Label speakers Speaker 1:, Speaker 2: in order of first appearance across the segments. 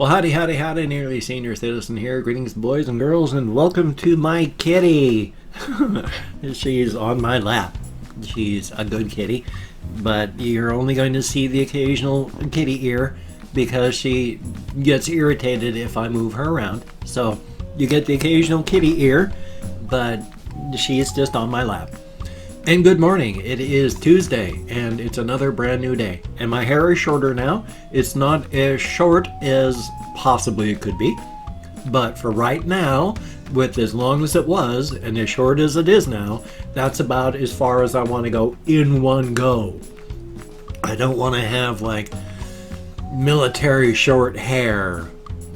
Speaker 1: Well, howdy, howdy, howdy, nearly senior citizen here. Greetings, boys and girls, and welcome to my kitty. She's on my lap. She's a good kitty, but you're only going to see the occasional kitty ear because she gets irritated if I move her around. So you get the occasional kitty ear, but she's just on my lap. And good morning. It is Tuesday, and it's another brand new day. And my hair is shorter now. It's not as short as possibly it could be. But for right now, with as long as it was, and as short as it is now, that's about as far as I want to go in one go. I don't want to have like military short hair.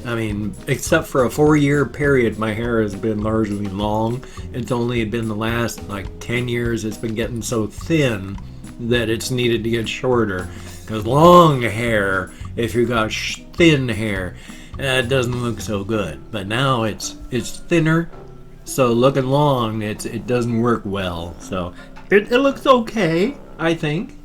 Speaker 1: I mean, except for a 4-year period, my hair has been largely long. It's only been the last like 10 years it's been getting so thin that it's needed to get shorter. Because long hair, if you got thin hair, it doesn't look so good. But now it's thinner, so looking long, it doesn't work well. So it looks okay, I think.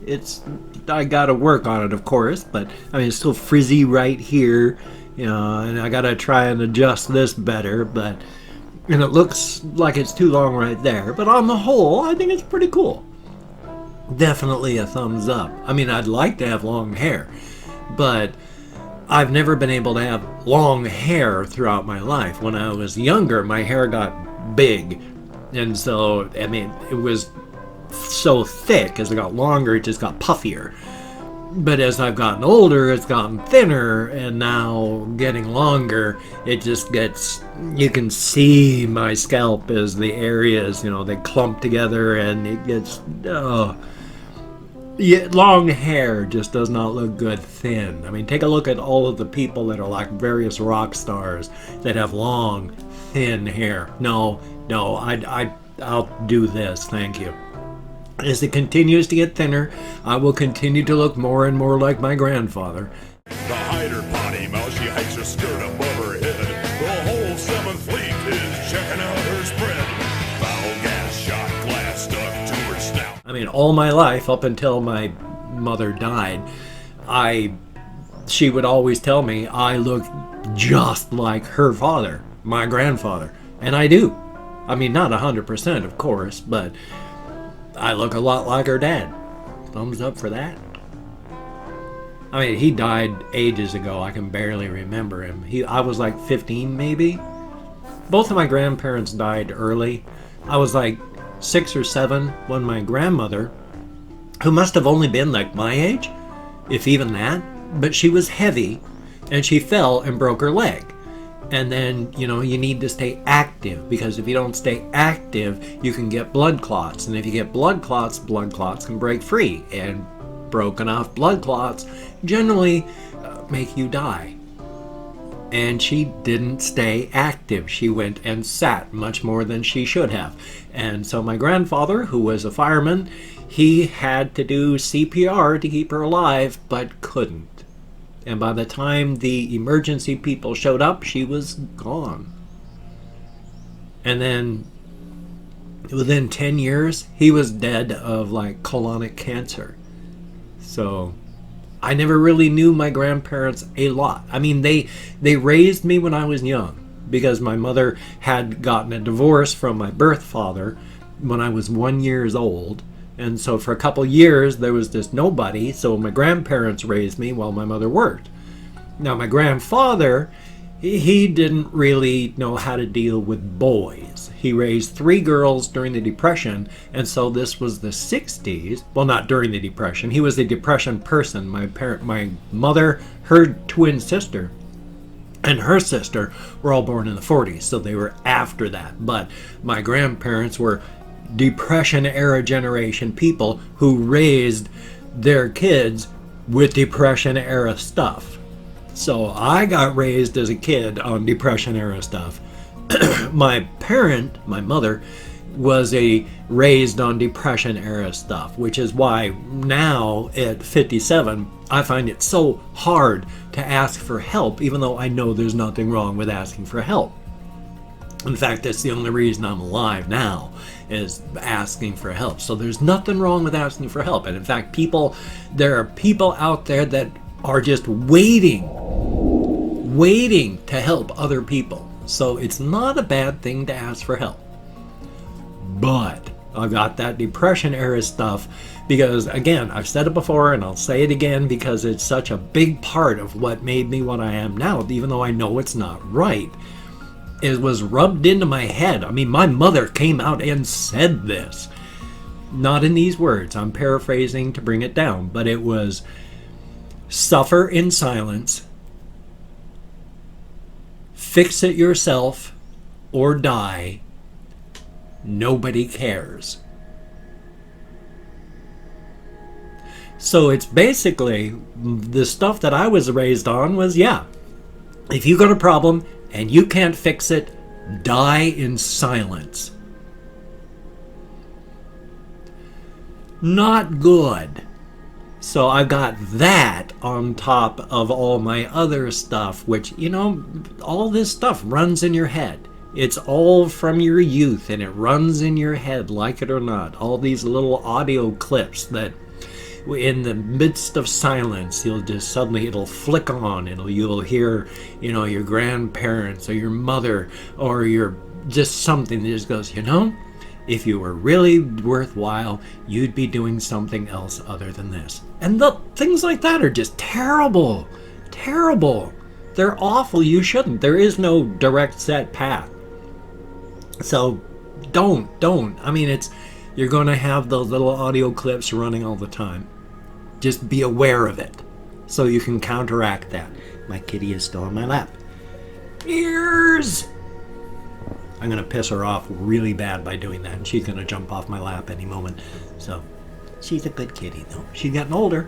Speaker 1: I gotta work on it, of course, but I mean, it's still frizzy right here. You know, and I gotta try and adjust this better, and it looks like it's too long right there. But on the whole, I think it's pretty cool. Definitely a thumbs up. I mean, I'd like to have long hair, but I've never been able to have long hair throughout my life. When I was younger, my hair got big, and so, I mean, it was so thick. As it got longer, it just got puffier. But as I've gotten older, it's gotten thinner, and now getting longer, it just gets, you can see my scalp as the areas, they clump together, and it gets, yeah, long hair just does not look good thin. I mean, take a look at all of the people that are like various rock stars that have long, thin hair. No, I'll do this, thank you. As it continues to get thinner, I will continue to look more and more like my grandfather.
Speaker 2: The hider potty mouth, she hikes her skirt above her head. The whole 7th Fleet is checking out her spread. Foul gas shot glass stuck to her snout.
Speaker 1: I mean, all my life, up until my mother died, she would always tell me I look just like her father, my grandfather. And I do. I mean, not 100%, of course, but I look a lot like her dad. Thumbs up for that. I mean, he died ages ago. I can barely remember him. I was like 15 maybe. Both of my grandparents died early. I was like 6 or 7 when my grandmother, who must have only been like my age, if even that, but she was heavy and she fell and broke her leg. And then, you need to stay active, because if you don't stay active, you can get blood clots. And if you get blood clots can break free. And broken off blood clots generally make you die. And she didn't stay active. She went and sat much more than she should have. And so my grandfather, who was a fireman, he had to do CPR to keep her alive, but couldn't. And by the time the emergency people showed up, she was gone. And then within 10 years, he was dead of like colonic cancer. So I never really knew my grandparents a lot. I mean, they raised me when I was young, because my mother had gotten a divorce from my birth father when I was 1 year old. And so for a couple years, there was just nobody. So my grandparents raised me while my mother worked. Now, my grandfather, he didn't really know how to deal with boys. He raised 3 girls during the Depression. And so this was the 60s. Well, not during the Depression. He was a Depression person. My mother, her twin sister, and her sister were all born in the 40s. So they were after that. But my grandparents were Depression-era generation people who raised their kids with Depression-era stuff. So I got raised as a kid on Depression-era stuff. My mother, was raised on Depression-era stuff, which is why now at 57, I find it so hard to ask for help, even though I know there's nothing wrong with asking for help. In fact, that's the only reason I'm alive now, is asking for help. So there's nothing wrong with asking for help. And in fact, there are people out there that are just waiting waiting to help other people. So it's not a bad thing to ask for help. But I got that depression era stuff because, again, I've said it before and I'll say it again because it's such a big part of what made me what I am now, even though I know it's not right. It was rubbed into my head. I mean, my mother came out and said this. Not in these words. I'm paraphrasing to bring it down. But it was, suffer in silence, fix it yourself, or die. Nobody cares. So it's basically, the stuff that I was raised on was, yeah, if you got a problem and you can't fix it, die in silence. Not good. So I got that on top of all my other stuff, which, you know, all this stuff runs in your head. It's all from your youth, and it runs in your head, like it or not. All these little audio clips that, in the midst of silence, you'll just suddenly, it'll flick on. You'll hear, you know, your grandparents or your mother or your just something that just goes, you know, if you were really worthwhile, you'd be doing something else other than this. And the things like that are just terrible, terrible. They're awful. You shouldn't. There is no direct set path. So don't. I mean, you're going to have those little audio clips running all the time. Just be aware of it so you can counteract that. My kitty is still on my lap. Ears! I'm going to piss her off really bad by doing that, and she's going to jump off my lap any moment. So she's a good kitty, though. She's getting older.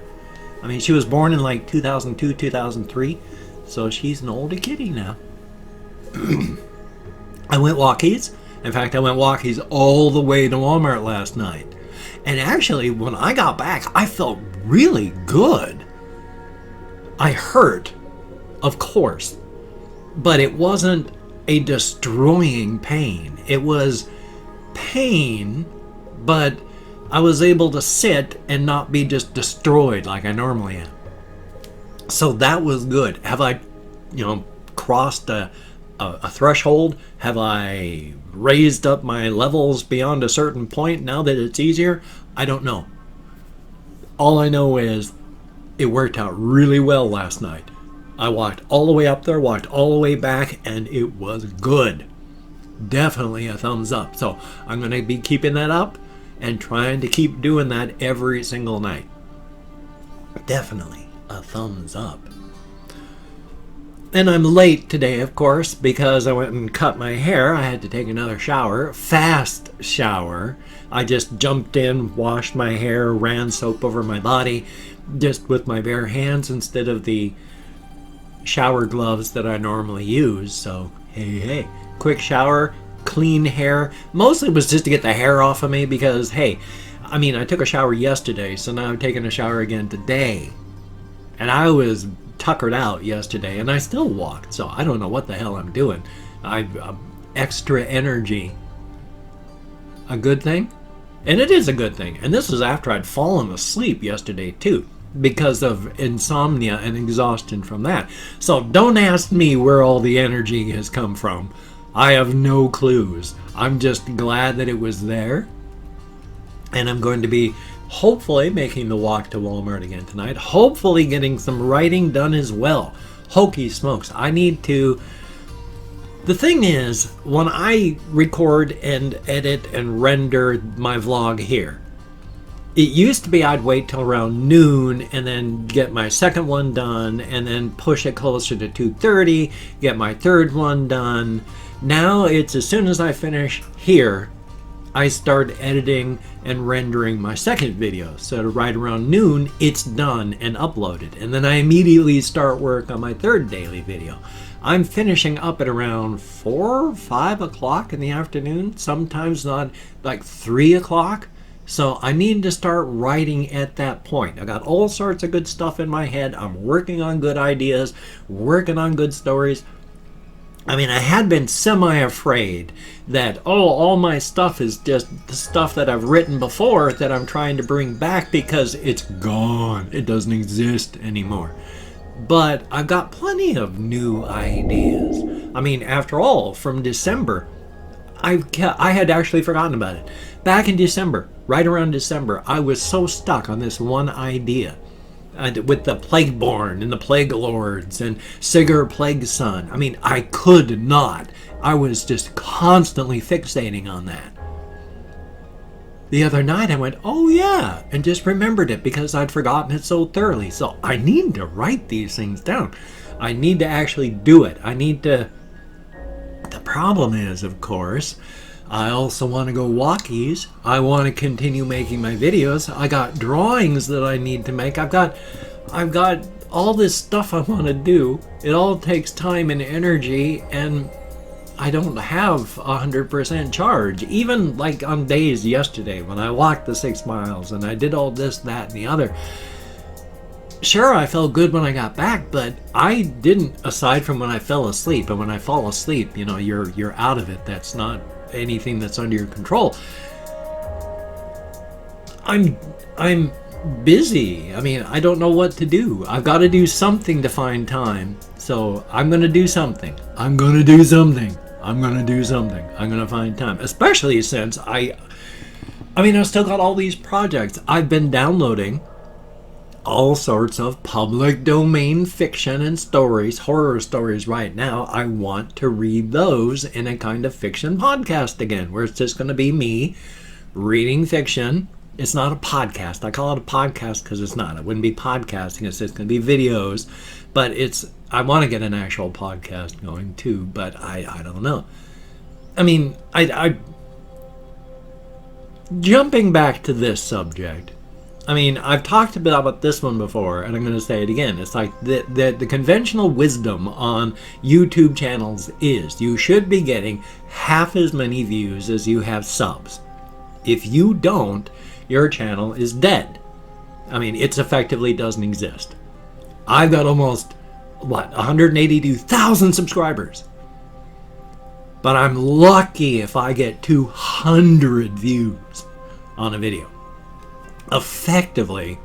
Speaker 1: I mean, she was born in like 2002, 2003, so she's an older kitty now. I went walkies. In fact, I went walkies all the way to Walmart last night. And actually, when I got back, I felt really good. I hurt, of course, but it wasn't a destroying pain. It was pain, but I was able to sit and not be just destroyed like I normally am. So that was good. Have I, crossed a threshold? Have I raised up my levels beyond a certain point now that it's easier? I don't know. All I know is it worked out really well last night. I walked all the way up there, walked all the way back, and it was good. Definitely a thumbs up. So I'm going to be keeping that up and trying to keep doing that every single night. Definitely a thumbs up. And I'm late today, of course, because I went and cut my hair. I had to take another shower, fast shower. I just jumped in, washed my hair, ran soap over my body, just with my bare hands instead of the shower gloves that I normally use. So, hey, quick shower, clean hair. Mostly it was just to get the hair off of me because, hey, I mean, I took a shower yesterday, so now I'm taking a shower again today. And I was tuckered out yesterday, and I still walked, so I don't know what the hell I'm doing. I've extra energy. A good thing? And it is a good thing. And this was after I'd fallen asleep yesterday, too, because of insomnia and exhaustion from that. So don't ask me where all the energy has come from. I have no clues. I'm just glad that it was there. And I'm going to be hopefully making the walk to Walmart again tonight. Hopefully getting some writing done as well. Hokey smokes. I need to... The thing is, when I record and edit and render my vlog here, it used to be I'd wait till around noon and then get my second one done and then push it closer to 2:30, get my third one done. Now it's as soon as I finish here, I start editing and rendering my second video. So right around noon, it's done and uploaded. And then I immediately start work on my third daily video. I'm finishing up at around 4 or 5 o'clock in the afternoon, sometimes not like 3 o'clock. So I need to start writing at that point. I got all sorts of good stuff in my head. I'm working on good ideas, working on good stories. I mean, I had been semi-afraid that, all my stuff is just the stuff that I've written before that I'm trying to bring back because it's gone. It doesn't exist anymore. but I've got plenty of new ideas. I mean, after all, from December, I had actually forgotten about it. Back in December, right around December, I was so stuck on this one idea. With the Plagueborn and the Plague Lords and Sigurd Plagueson. I mean, I could not. I was just constantly fixating on that. The other night I went, oh yeah, and just remembered it because I'd forgotten it so thoroughly. So I need to write these things down. I need to actually do it. I need to... The problem is, of course, I also want to go walkies. I want to continue making my videos. I got drawings that I need to make. I've got all this stuff I want to do. It all takes time and energy, and I don't have 100% charge. Even like on days yesterday when I walked the 6 miles and I did all this, that, and the other. Sure, I felt good when I got back, but I didn't, aside from when I fell asleep. And when I fall asleep, you know, you're out of it. That's not anything that's under your control. I'm busy. I mean, I don't know what to do. I've got to do something to find time. So I'm going to do something. I'm going to do something. I'm going to do something. I'm going to find time. Especially since I mean, I've still got all these projects. I've been downloading all sorts of public domain fiction and stories, horror stories right now. I want to read those in a kind of fiction podcast again, where it's just going to be me reading fiction. It's not a podcast. I call it a podcast because it's not. It wouldn't be podcasting. It's just going to be videos. But I want to get an actual podcast going too, but I don't know. I mean, jumping back to this subject, I mean, I've talked about this one before, and I'm going to say it again. It's like the conventional wisdom on YouTube channels is you should be getting half as many views as you have subs. If you don't, your channel is dead. I mean, it effectively doesn't exist. I've got almost, 182,000 subscribers. But I'm lucky if I get 200 views on a video. Effectively,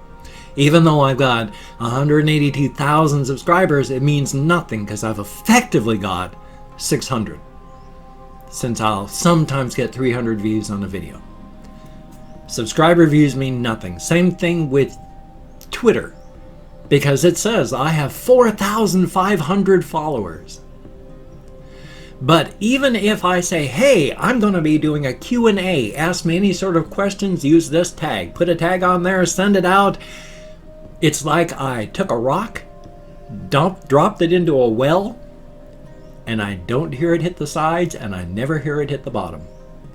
Speaker 1: even though I've got 182,000 subscribers, it means nothing because I've effectively got 600, since I'll sometimes get 300 views on a video. Subscriber views mean nothing. Same thing with Twitter, because it says I have 4,500 followers. But even if I say, hey, I'm going to be doing a Q&A, ask me any sort of questions, use this tag, put a tag on there, send it out, it's like I took a rock, dropped it into a well, and I don't hear it hit the sides, and I never hear it hit the bottom.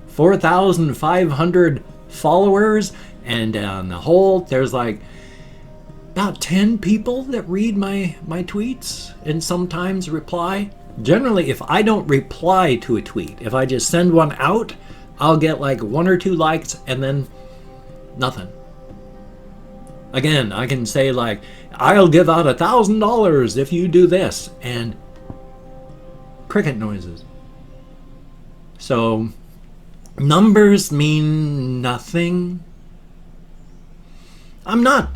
Speaker 1: 4,500 followers, and on the whole, there's like about 10 people that read my tweets and sometimes reply. Generally, if I don't reply to a tweet, if I just send one out, I'll get like 1 or 2 likes and then nothing. Again, I can say like, I'll give out $1,000 if you do this, and cricket noises. So numbers mean nothing. I'm not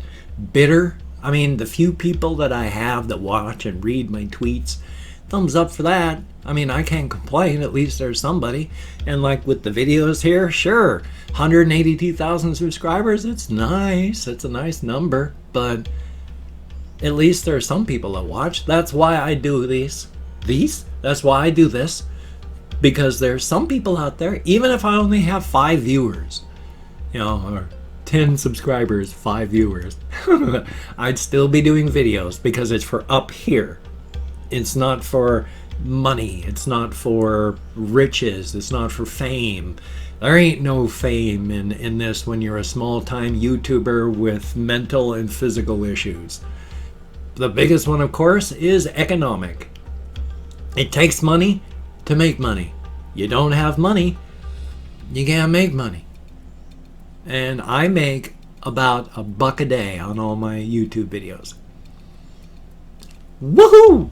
Speaker 1: bitter. I mean, the few people that I have that watch and read my tweets, thumbs up for that. I mean, I can't complain. At least there's somebody. And like with the videos here, sure, 182,000 subscribers, it's nice. It's a nice number, but at least there's some people that watch. That's why I do these. That's why I do this. Because there's some people out there, even if I only have 5 viewers, you know, or 10 subscribers, 5 viewers, I'd still be doing videos because it's for up here. It's not for money. It's not for riches. It's not for fame. There ain't no fame in this when you're a small-time YouTuber with mental and physical issues. The biggest one, of course, is economic. It takes money to make money. You don't have money, you can't make money. And I make about $1 a day on all my YouTube videos. Woohoo!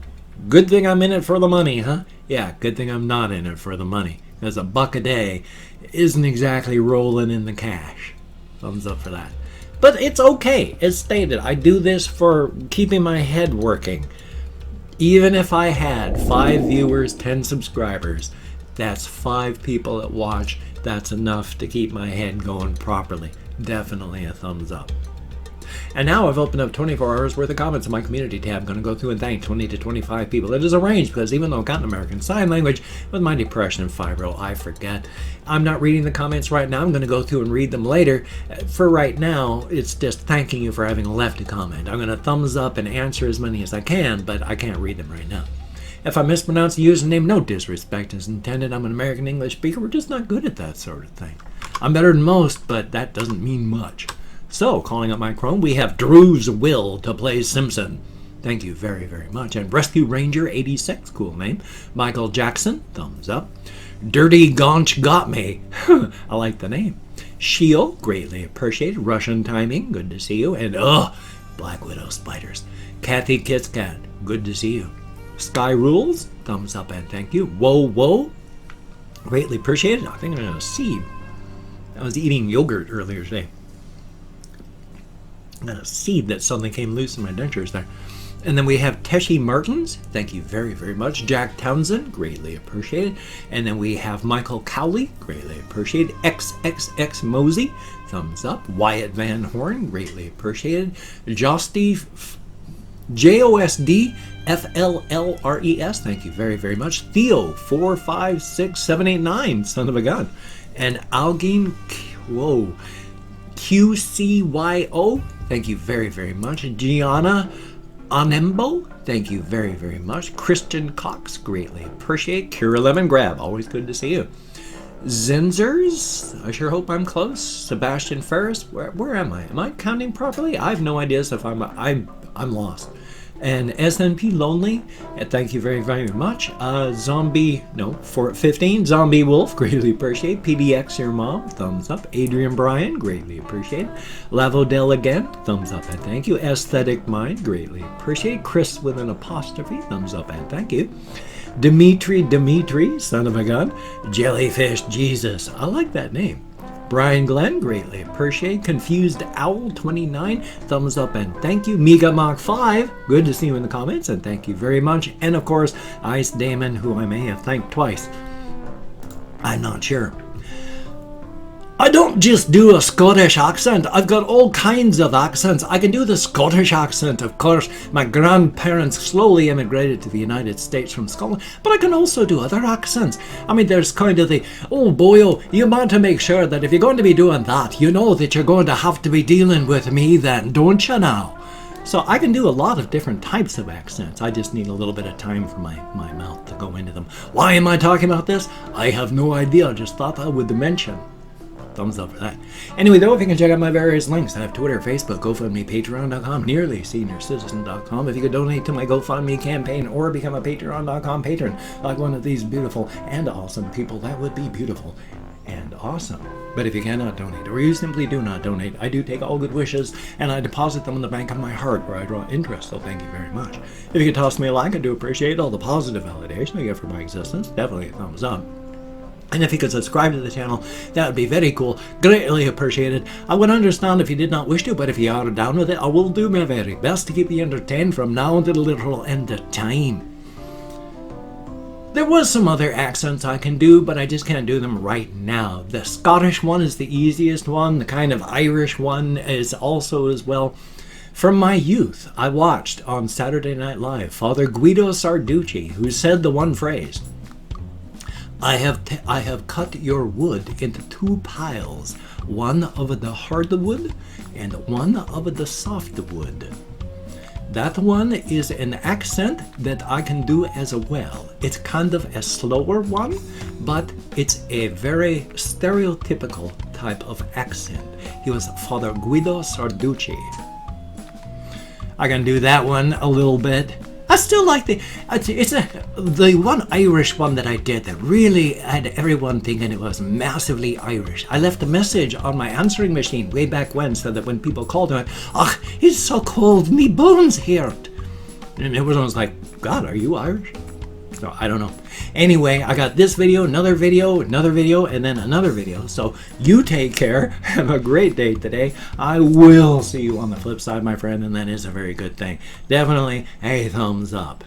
Speaker 1: Good thing I'm in it for the money, huh? Yeah, good thing I'm not in it for the money. Because $1 a day isn't exactly rolling in the cash. Thumbs up for that. But it's okay. It's stated. I do this for keeping my head working. Even if I had 5 viewers, 10 subscribers, that's 5 people that watch. That's enough to keep my head going properly. Definitely a thumbs up. And now I've opened up 24 hours worth of comments in my community tab. I'm going to go through and thank 20 to 25 people. It is a range because even though I've got an American Sign Language, with my depression and fibro, I forget. I'm not reading the comments right now. I'm going to go through and read them later. For right now, it's just thanking you for having left a comment. I'm going to thumbs up and answer as many as I can, but I can't read them right now. If I mispronounce the username, no disrespect is intended. I'm an American English speaker. We're just not good at that sort of thing. I'm better than most, but that doesn't mean much. So, calling up my Chrome, we have Drew's Will to play Simpson. Thank you very, very much. And Rescue Ranger 86, cool name. Michael Jackson, thumbs up. Dirty Gaunch Got Me. I like the name. Shio, greatly appreciated. Russian Timing, good to see you. And, Black Widow Spiders. Kathy Kitscat, good to see you. Sky Rules, thumbs up and thank you. Whoa, greatly appreciated. I think I'm going to seed. I was eating yogurt earlier today. I got a seed that suddenly came loose in my dentures there. And then we have Teshi Martins. Thank you very, very much. Jack Townsend, greatly appreciated. And then we have Michael Cowley, greatly appreciated. XXX Mosey, thumbs up. Wyatt Van Horn, greatly appreciated. Josty JOSD FLLRES, thank you very, very much. Theo 456789, son of a gun. And Algin QCYO, thank you very, very much. Gianna Anembo, thank you very, very much. Christian Cox, greatly appreciate. Kira Lemon Grab, always good to see you. Zenzers, I sure hope I'm close. Sebastian Ferris, where am I? Am I counting properly? I have no idea if I'm lost. And SNP Lonely, thank you very, very much. For 15, Zombie Wolf, greatly appreciate. PDX Your Mom, thumbs up. Adrian Bryan, greatly appreciate. Lavodel again, thumbs up and thank you. Aesthetic Mind, greatly appreciate. Chris with an apostrophe, thumbs up and thank you. Dimitri, son of a gun. Jellyfish Jesus, I like that name. Brian Glenn, greatly appreciate. Confused Owl 29, thumbs up and thank you. Mega Mach 5, good to see you in the comments and thank you very much. And of course, Ice Damon, who I may have thanked twice. I'm not sure. I don't just do a Scottish accent. I've got all kinds of accents. I can do the Scottish accent, of course. My grandparents slowly immigrated to the United States from Scotland, but I can also do other accents. I mean, there's kind of the, oh boyo, you want to make sure that if you're going to be doing that, you know that you're going to have to be dealing with me then, don't you now? So I can do a lot of different types of accents. I just need a little bit of time for my mouth to go into them. Why am I talking about this? I have no idea. I just thought I would mention. Thumbs up for that. Anyway, though, if you can check out my various links, I have Twitter, Facebook, GoFundMe, Patreon.com, NearlySeniorCitizen.com. If you could donate to my GoFundMe campaign or become a Patreon.com patron, like one of these beautiful and awesome people, that would be beautiful and awesome. But if you cannot donate, or you simply do not donate, I do take all good wishes and I deposit them in the bank of my heart where I draw interest, so thank you very much. If you could toss me a like, I do appreciate all the positive validation I get for my existence. Definitely a thumbs up. And if you could subscribe to the channel, that would be very cool, greatly appreciated. I would understand if you did not wish to, but if you are down with it, I will do my very best to keep you entertained from now until the literal end of time. There was some other accents I can do, but I just can't do them right now. The Scottish one is the easiest one. The kind of Irish one is also as well. From my youth, I watched on Saturday Night Live Father Guido Sarducci, who said the one phrase, I have cut your wood into 2 piles, one of the hardwood and one of the softwood. That one is an accent that I can do as well. It's kind of a slower one, but it's a very stereotypical type of accent. He was Father Guido Sarducci. I can do that one a little bit. I still like the one Irish one that I did that really had everyone thinking it was massively Irish. I left a message on my answering machine way back when so that when people called me, "Ach, it's so cold, me bones hurt." And everyone was like, "God, are you Irish?" So I don't know. Anyway, I got this video, another video, another video, and then another video. So you take care. Have a great day today. I will see you on the flip side, my friend, and that is a very good thing. Definitely a thumbs up.